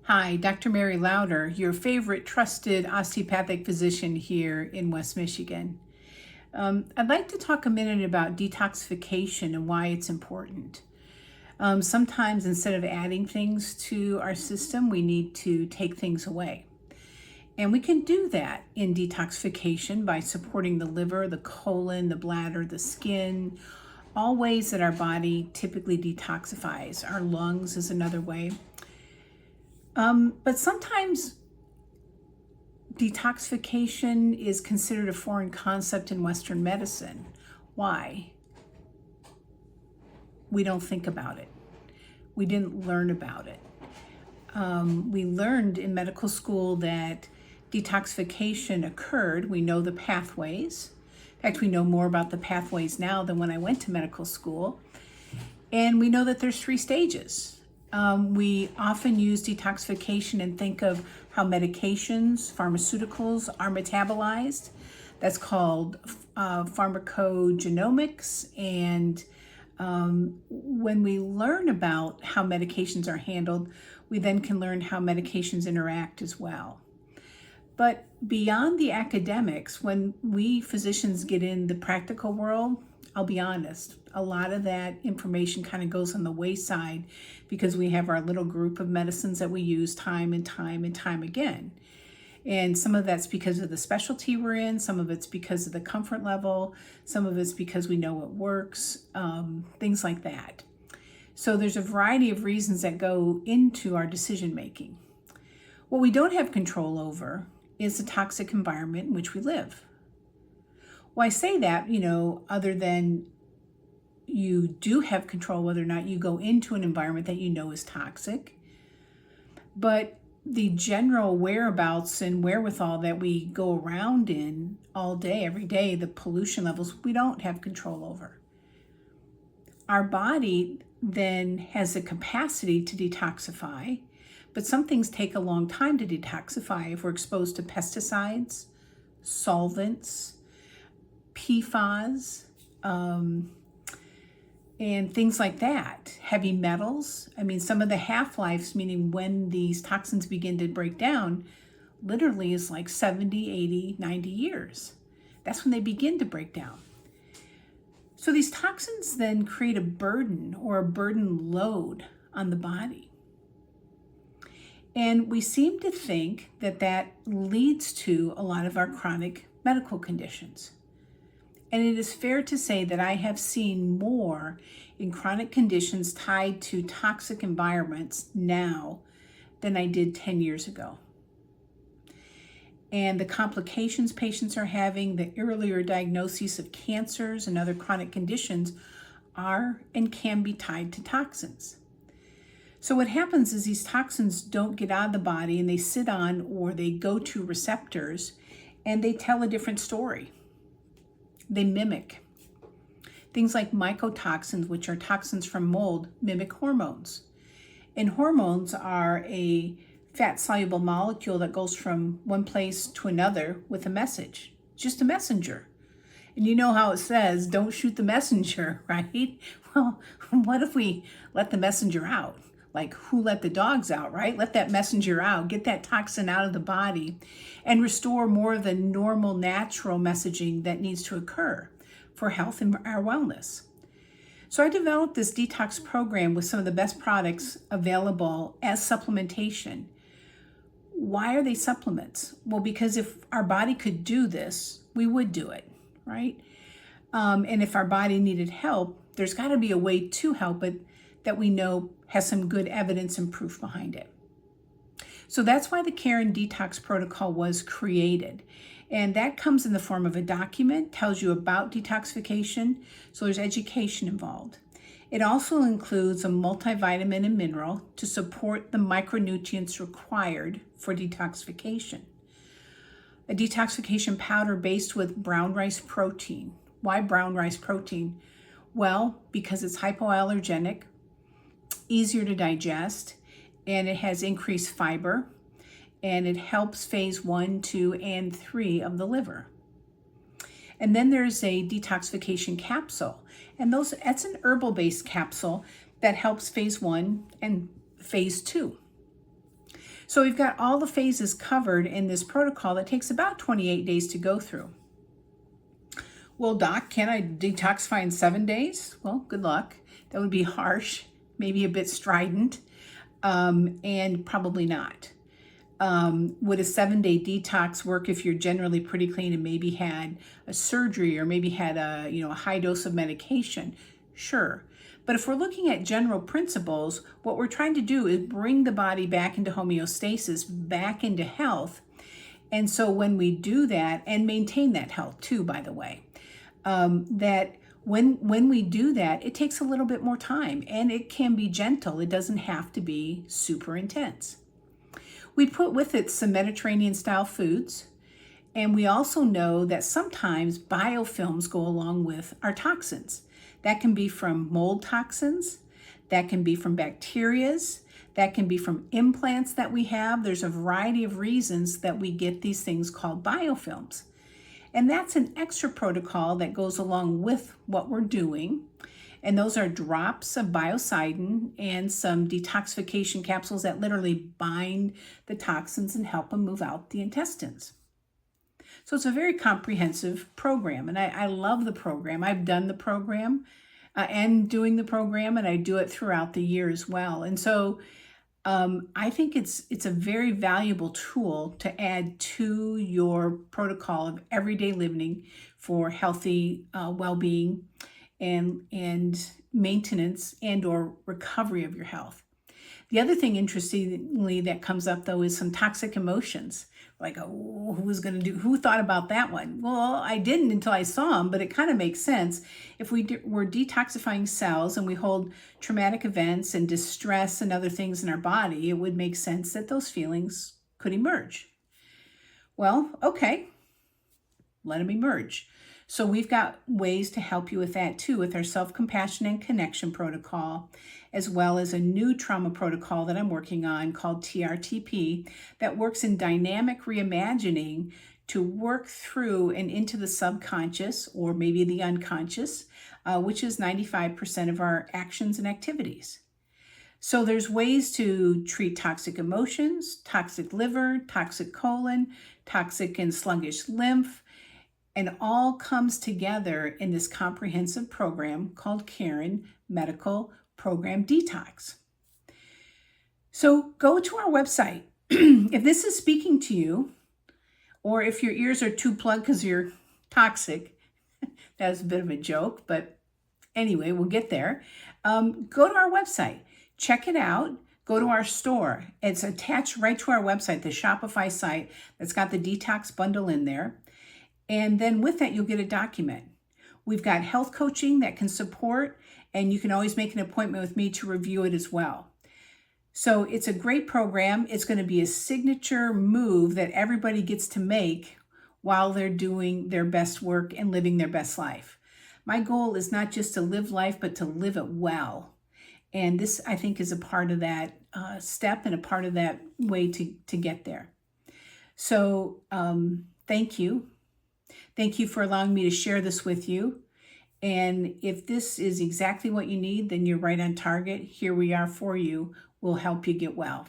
Hi, Dr. Mary Lauder, your favorite trusted osteopathic physician here in West Michigan. I'd like to talk a minute about detoxification and why it's important. Sometimes instead of adding things to our system, we need to take things away. And we can do that in detoxification by supporting the liver, the colon, the bladder, the skin, all ways that our body typically detoxifies. Our lungs is another way. But sometimes detoxification is considered a foreign concept in Western medicine. Why? We don't think about it. We didn't learn about it. We learned in medical school that detoxification occurred. We know the pathways. In fact, we know more about the pathways now than when I went to medical school. And we know that there's 3 stages. We often use detoxification and think of how medications, pharmaceuticals are metabolized. That's called pharmacogenomics. And when we learn about how medications are handled, we then can learn how medications interact as well. But beyond the academics, when we physicians get in the practical world, I'll be honest, a lot of that information kind of goes on the wayside because we have our little group of medicines that we use time and time and time again. And some of that's because of the specialty we're in, some of it's because of the comfort level, some of it's because we know it works, things like that. So there's a variety of reasons that go into our decision making. What we don't have control over is the toxic environment in which we live. Well, I say that, other than you do have control whether or not you go into an environment that you know is toxic, but the general whereabouts and wherewithal that we go around in all day, every day, the pollution levels, we don't have control over. Our body then has the capacity to detoxify, but some things take a long time to detoxify if we're exposed to pesticides, solvents, PFAS, and things like that. Heavy metals. Some of the half-lives, meaning when these toxins begin to break down, literally is like 70, 80, 90 years. That's when they begin to break down. So these toxins then create a burden or a burden load on the body. And we seem to think that that leads to a lot of our chronic medical conditions. And it is fair to say that I have seen more in chronic conditions tied to toxic environments now than I did 10 years ago. And the complications patients are having, the earlier diagnoses of cancers and other chronic conditions are and can be tied to toxins. So what happens is these toxins don't get out of the body and they sit on or they go to receptors and they tell a different story. They mimic. Things like mycotoxins, which are toxins from mold, mimic hormones. And hormones are a fat-soluble molecule that goes from one place to another with a message, just a messenger. And you know how it says, don't shoot the messenger, right? Well, what if we let the messenger out? Like, who let the dogs out, right? Let that messenger out, get that toxin out of the body, and restore more of the normal, natural messaging that needs to occur for health and our wellness. So I developed this detox program with some of the best products available as supplementation. Why are they supplements? Well, because if our body could do this, we would do it, right? And if our body needed help, there's got to be a way to help it that we know has some good evidence and proof behind it. So that's why the Care and Detox Protocol was created. And that comes in the form of a document, tells you about detoxification, so there's education involved. It also includes a multivitamin and mineral to support the micronutrients required for detoxification. A detoxification powder based with brown rice protein. Why brown rice protein? Well, because it's hypoallergenic, easier to digest, and it has increased fiber, and it helps phase 1, 2, and 3 of the liver. And then there's a detoxification capsule, and that's an herbal-based capsule that helps phase 1 and phase 2. So we've got all the phases covered in this protocol that takes about 28 days to go through. Well, doc, can I detoxify in 7 days? Well, good luck. That would be harsh, maybe a bit strident, and probably not. Would a 7-day detox work if you're generally pretty clean and maybe had a surgery or maybe had a high dose of medication? Sure. But if we're looking at general principles, what we're trying to do is bring the body back into homeostasis, back into health. And so when we do that, and maintain that health too, by the way, that when we do that, it takes a little bit more time and it can be gentle. It doesn't have to be super intense. We put with it some Mediterranean style foods. And we also know that sometimes biofilms go along with our toxins. That can be from mold toxins, that can be from bacterias, that can be from implants that we have. There's a variety of reasons that we get these things called biofilms. And that's an extra protocol that goes along with what we're doing. And those are drops of biocidin and some detoxification capsules that literally bind the toxins and help them move out the intestines. So it's a very comprehensive program, and I love the program. I've done the program and doing the program, and I do it throughout the year as well. And so I think it's a very valuable tool to add to your protocol of everyday living for healthy well-being and maintenance and or recovery of your health. The other thing, interestingly, that comes up though is some toxic emotions. Like, oh, who thought about that one? Well, I didn't until I saw them, but it kind of makes sense. If we're detoxifying cells and we hold traumatic events and distress and other things in our body, it would make sense that those feelings could emerge. Well, okay, let them emerge. So we've got ways to help you with that too, with our self-compassion and connection protocol, as well as a new trauma protocol that I'm working on called TRTP that works in dynamic reimagining to work through and into the subconscious or maybe the unconscious, which is 95% of our actions and activities. So there's ways to treat toxic emotions, toxic liver, toxic colon, toxic and sluggish lymph, and all comes together in this comprehensive program called Karen Medical Program Detox. So go to our website. If this is speaking to you, or if your ears are too plugged because you're toxic, that's a bit of a joke, but anyway, we'll get there. Go to our website, check it out. Go to our store. It's attached right to our website, the Shopify site that's got the detox bundle in there. And then with that, you'll get a document. We've got health coaching that can support, and you can always make an appointment with me to review it as well. So it's a great program. It's going to be a signature move that everybody gets to make while they're doing their best work and living their best life. My goal is not just to live life, but to live it well. And this, I think, is a part of that step and a part of that way to get there. So thank you. Thank you for allowing me to share this with you. And if this is exactly what you need, then you're right on target. Here we are for you. We'll help you get well.